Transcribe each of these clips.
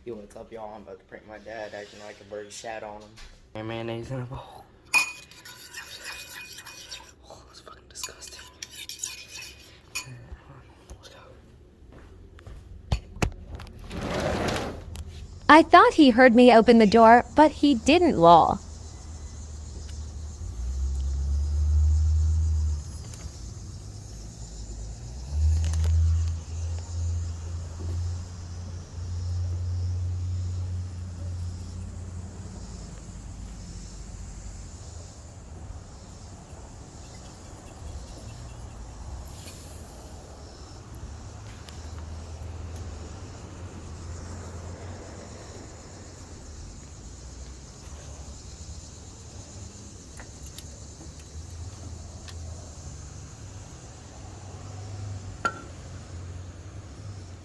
Yo, what's up, y'all? I'm about to prank my dad acting like a bird shat on him. And mayonnaise in a bowl. Oh, it's fucking disgusting. Let's go. I thought he heard me open the door, but he didn't, lol.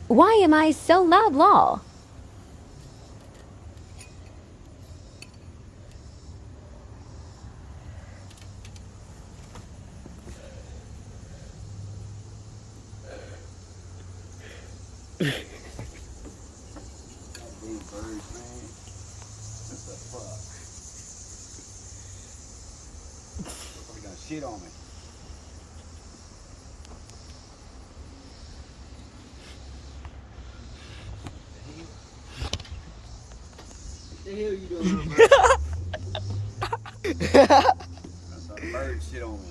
Why am I so loud, lol? Big birds, man. What the fuck? Motherfucker done shit on me. What the hell you doing, little bird? That's a bird shit on me.